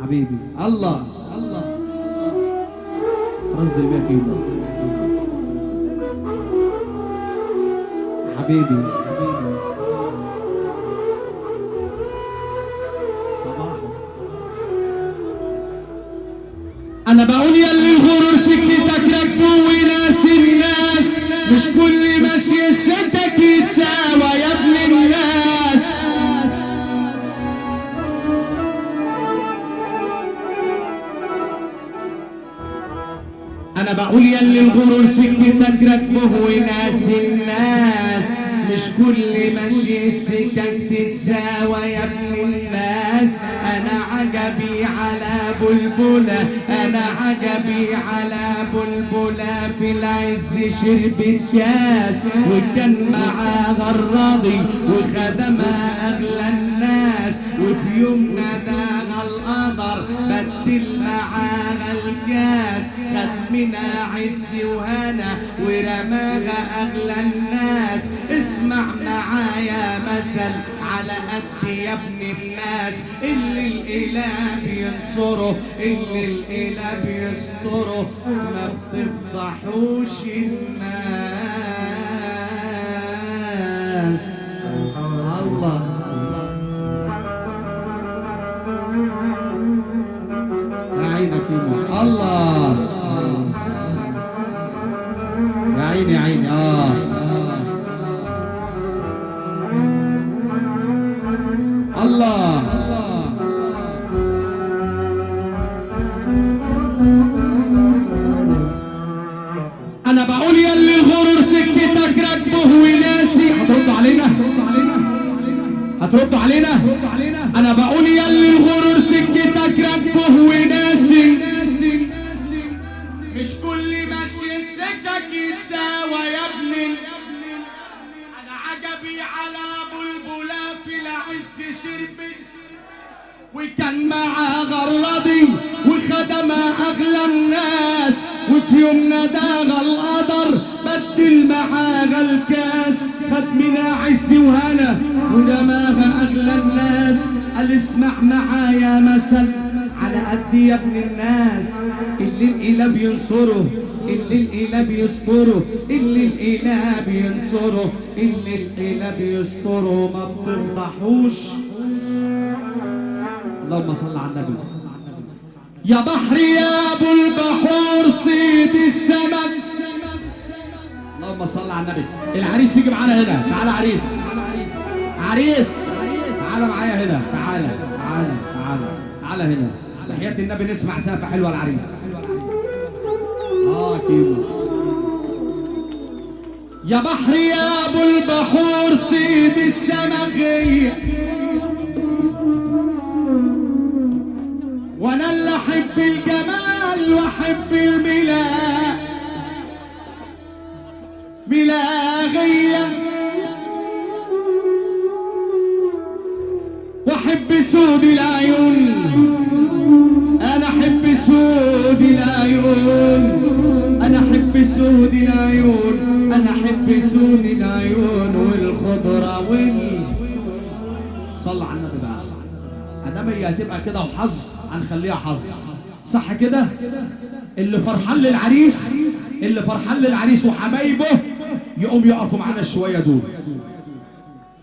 حبيبي الله الله رصد البيع كيلو حبيبي صباحو انا بقول يا اللي الغرور سكتك راكبه وناس الناس مش كل ماشي سكتك يتساوى يا ابن الناس انا بقول يا اللي الغرور سكتك راكبه وناس الناس مش كل ماشي السكك تتساوى يا ابن الناس انا عجبي على بلبلة انا عجبي على بلبلة في العز شربت كاس وكان معاه غراضي وخدمها اغلى الناس وفي يوم ناداها القدر بدل معاها الكاس خد منها عز وهنا ورماها اغلى الناس اسمع معايا مثل على قد يا ابن الناس اللي الاله بينصره اللي الاله بيستره ما بتفضحوش الناس الله عينك يا الله يا عيني يا عيني الله انا بقول يا اللي الغرور سكتك راكبه وناسي هتردوا علينا هتردوا علينا انا بقول يا اللي الغرور سكتك راكبه وناسي مش كل ماشي سكك يتساوى يا ابني انا عجبي على بلبلة في العز شربت وكان معاه غرضي وخدمها اغلى الناس وفي يوم ناداها القدر بدل معاها الكاس خد منها عز وهنا ودماغها اغلى الناس قال اسمع معايا مثل على قد يا ابن الناس اللي الاله بينصره اللي الاله بيستره اللي الاله بينصره اللي الاله بيستره ما بتفضحوش اللهم صل على النبي يا بحر يا ابو البحور صيد السمك اللهم صل على النبي العريس يجي معانا هنا تعالى عريس عريس تعالى معايا هنا تعالى تعالى تعالى تعالى هنا بحياة النبي نسمع سافة حلوة العريس كيمو يا بحر يا ابو البحور صيد السمك وانا اللي احب الجمال واحب ملاغية واحب سود العيون انا احب سود العيون انا احب سود العيون انا احب سود العيون والخضرة صلى على النبي بقى ادام هي هتبقى كده وحظ هنخليها حظ صح كده اللي فرحان للعريس وحبايبه يقوم يقفوا معانا شويه دول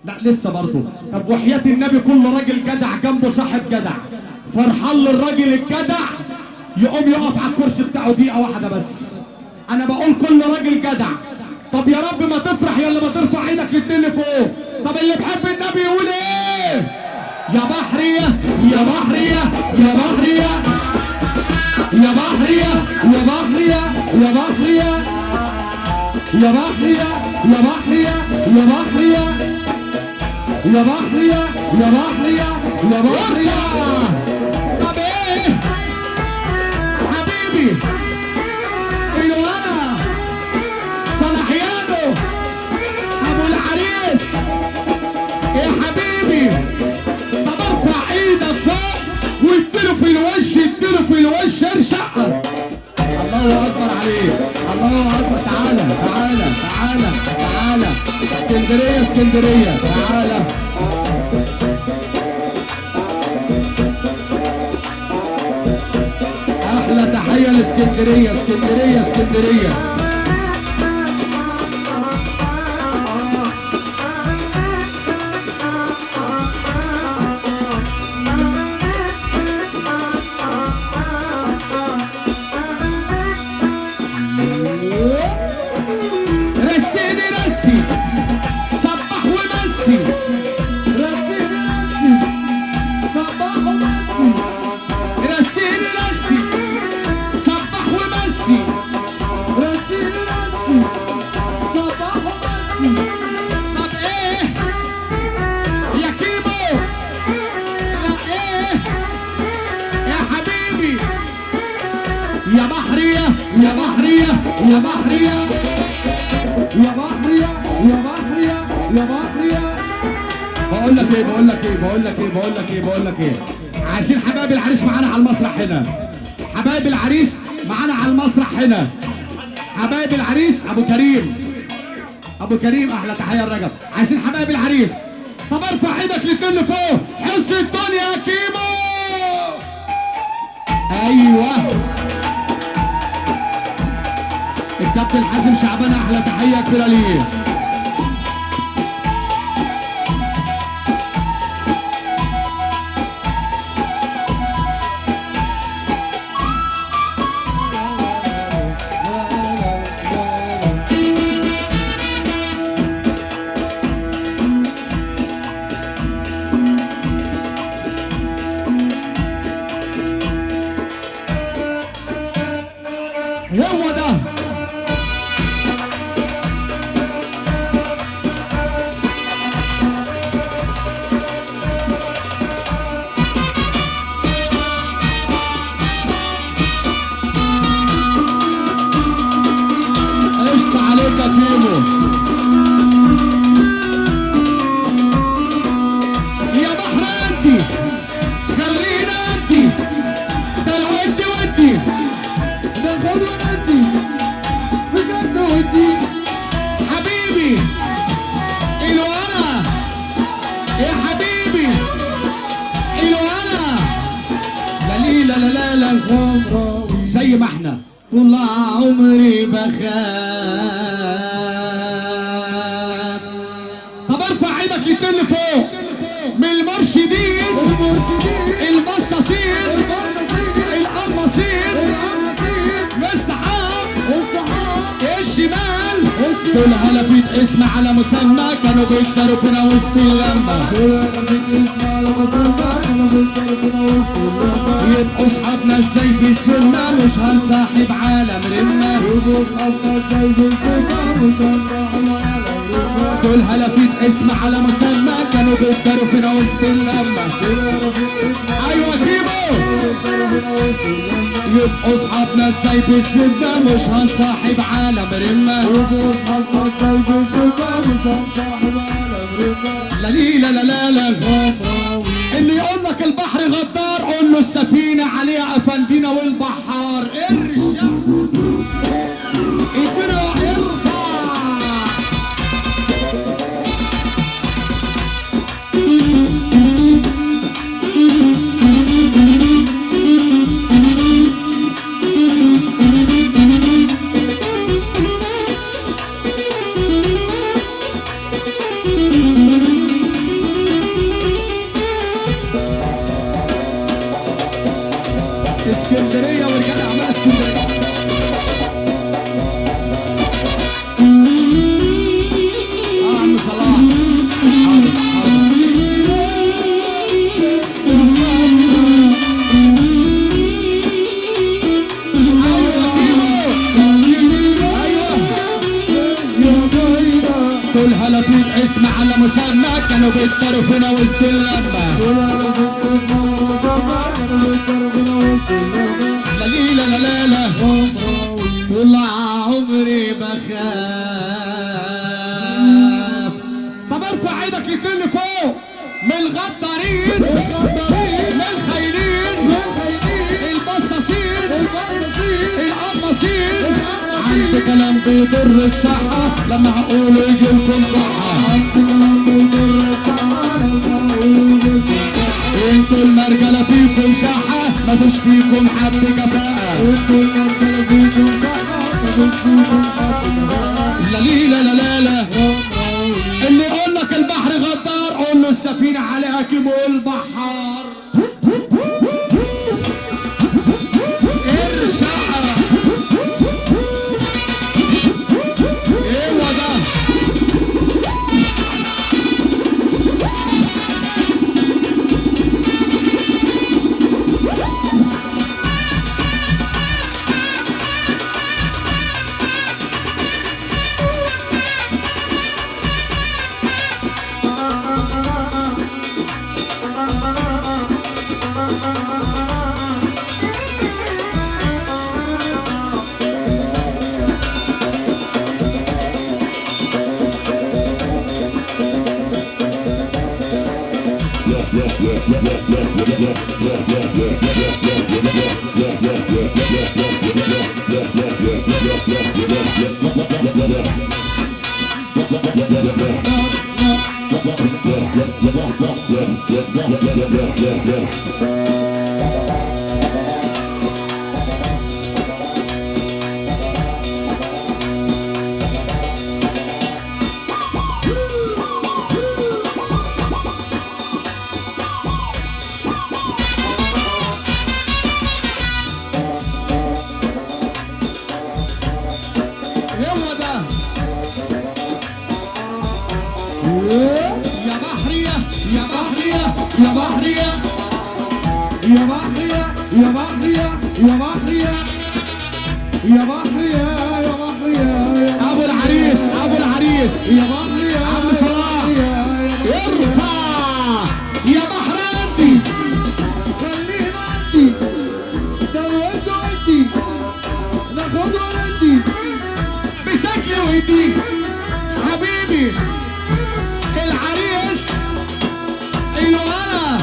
لا لسه برضه طب وحياة النبي كل راجل جدع جنبه صاحب جدع فرحان للراجل الجدع يقوم يقف على الكرسي بتاعه دقيقة واحدة بس انا بقول كل راجل جدع طب يا رب ما تفرح يا اللي ما ترفع عينك الاتنين لفوق طب اللي بحب النبي يقول ايه يا بحرية يا بحرية يا بحرية يا بحرية يا بحرية يا بحرية يا بحرية يا بحرية يا بحرية يا بحرية يا بحرية يا بحرية طب ايه حبيبي الوانا صلاحيانو ابو العريس يا حبيبي طب ارفع ايدك فوق واديله في الوش اديله في الوش ارشق الله اكبر عليك الله اكبر تعالى تعالى تعالى تعالى اسكندريه اسكندريه تعالى اسكندريه الاسكندريه اسكندريه اسكندريه. رسيني رسي صبح ومسي، رسيني رسي صبح ومسي، رسيني رسي صبح ومسي، رسيني رسي صبح ومسي. طب ايه يا كيمو؟ لا ايه يا حبيبي يا بحرية يا بحرية يا بحرية يا بحرية يا بحرية يا بحرية. بقول لك ايه بقول لك ايه بقول لك ايه بقول لك ايه بقول لك ايه، عايزين حبايب العريس معانا على المسرح هنا، حبايب العريس معانا على المسرح هنا، حبايب العريس. ابو كريم ابو كريم احلى تحيه الرجب. عايزين حبايب العريس. طب ارفع ايدك للكل لفوق، حس الدنيا يا كيمو. ايوه الكابتن حازم شعبان احلى تحيه كبيره ليه. هو ده قشطة عليك يا كيمو. يا بحر ودي خلينا ودي، ده الود ودي ده خد وندي مش قد ودي. حبيبي الولا يا حبيبي الولا لا لي لا لا لا لا الغمراوي زي ما احنا طول عمري بخاف. طب ارفع ايدك الاتنين لفوق من المرشدين المصاصين القماصين السحاب الشمال دول هلفت اسم على مسمى كانوا بيقدروا فينا وسط اللمة. يبقوا اصحابنا ازاي في السنة مش هنصاحب عالم رمة. يبقوا اصحابنا ازاي في السنة مش هنصاحب عالم رمة. دول هلفت اسم على مسمى كانوا بيقدروا فينا وسط اللمة. ايوه كيمو يبقوا اصحابنا ازاي في السنة مش هنصاحب عالم رمة. يبقوا اصحابنا ازاي في السنة مش هنصاحب عالم رمة. لا لي لا لا لا لا اللي يقول لك البحر غدار قول له السفينة عليها افندينا والبحار ارشع الدنيا ارفع. اسكندريه ورجال اعمال اسكندريه. عم صلاح دول هلفوا الاسم على مسمى كانوا بيقدروا فينا وسط اللمة. لا لا لا لا لا طول عمري بخاف. طب ارفع ايدك الاتنين لفوق من الغدارين من الخاينين البصاصين القماصين. عندي كلام بيضر الصحة لما هقوله يجيلكم ضحى. عندي كلام بيضر الصحة لما هقوله يجيلكم ضحى. انت انتوا المرجلة فيكم شحة مفيش فيكم حد كفاءة. انتوا المرجلة فيكم شحة مفيش فيكم حد كفاءة. لا لا لا لا اللي يقول لك البحر غدار قول له السفينة عليها كيمو البحار. الشقة ايوه ده هو ده يا بحرية يا بحرية يا بحرية يا بحرية يا بحرية يا بحرية يا بحرية يا بحرية يا ابو العريس ابو العريس يا بحرية عم صلاح ارفع يا بحرانتي خليه عندي دوته عندي ناخده عندي بشكل ودي حبيبي العريس ايوه انا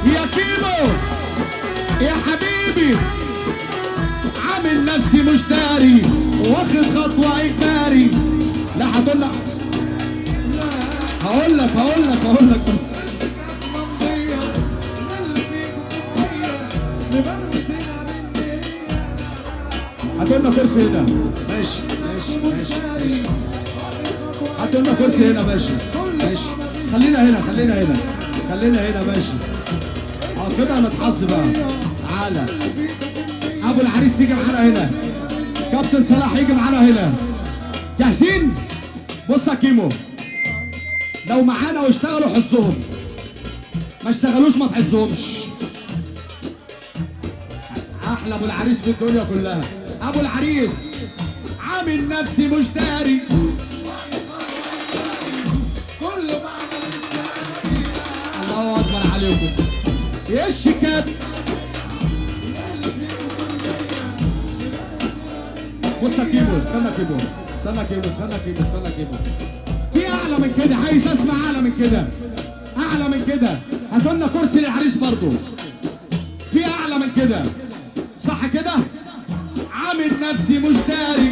يا كيمو يا حبيبي عامل نفسي مش داري واخد خطوه اجباري. لا هقول لك بس هاتوا لنا كرسي هنا. ماشي ماشي ماشي ماشي هاتوا لنا كرسي هنا ماشي ماشي. خلينا هنا ماشي. كده نتحظ بقى. تعالى ابو العريس يجي معانا هنا. كابتن صلاح يجي معانا هنا. جاهزين؟ بص يا كيمو لو معانا واشتغلوا حظهم ما اشتغلوش ما تحظهمش. احلى ابو العريس في الدنيا كلها. ابو العريس عامل نفسي مش داري الله اكبر عليكم يا الشكات. بص يا كيمو استنى كيمو في اعلى من كده. عايز اسمع اعلى من كده. هاتوا لنا كرسي للعريس برضو. في اعلى من كده صح كده. عامل نفسي مش داري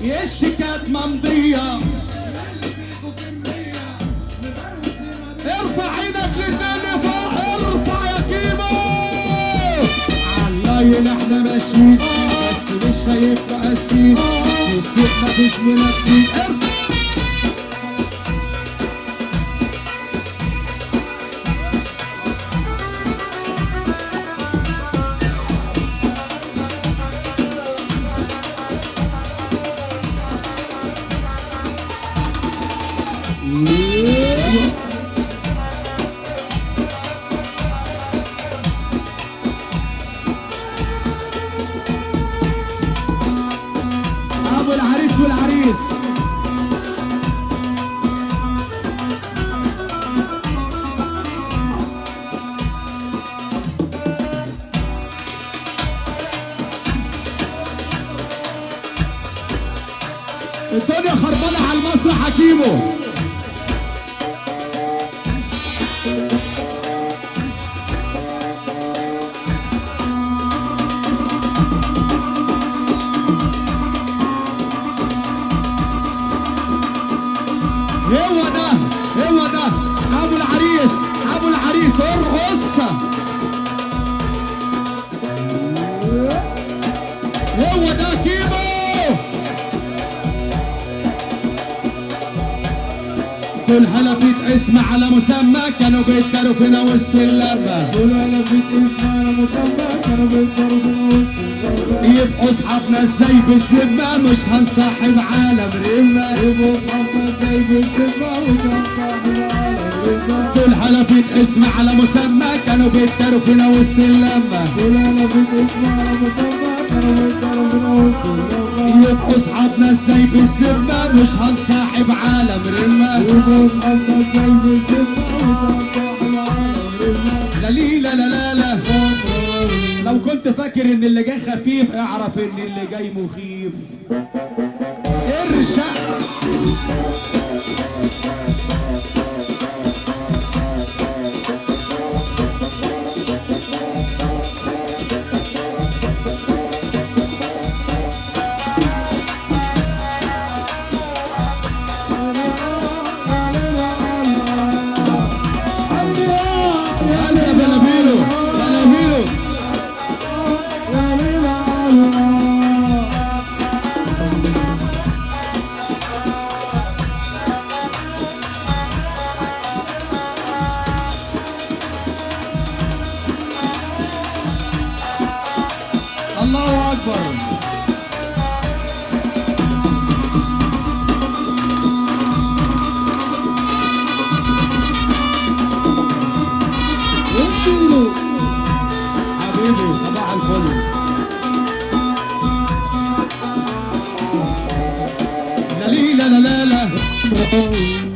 يا الشيكات ممضية. ارفع ايدك للنبي فوق. ارفع يا كيمو عاللاين احنا ماشيين بس مش هيبقى اسفين في السوق مفيش منافسين. ابو العريس والعريس الدنيا خربانه على المسرح حكيمو. هو ده هو ده ابو العريس، ابو العريس ارقص. هو ده كيمو. دول حلفت اسم على مسمى كانوا بيتداروا فينا وسط اللمة. دول حلفت اسم على مسمى كانوا بيتداروا فينا وسط اللمة. يبقوا اصحابنا ازاي بالذمة مش هنصاحب عالم رمة. يبقوا اصحابنا ازاي بالذمة مش هنصاحب عالم رمة. دول حلفت اسم على مسمى كانوا بيتداروا فينا وسط اللمة. دول حلفت اسم على مسمى كانوا بيتداروا فينا وسط اللمة. يبقوا اصحابنا ازاي بالذمة مش هنصاحب عالم رمة. يبقوا اصحابنا ازاي بالذمة مش هنصاحب عالم رمة. لا لي لا لا لا لا. لو كنت فاكر ان اللي جاي خفيف اعرف ان اللي جاي مخيف. ارشق. الله اكبر. حبيبي صباح الفل. لا لا لا لا لا.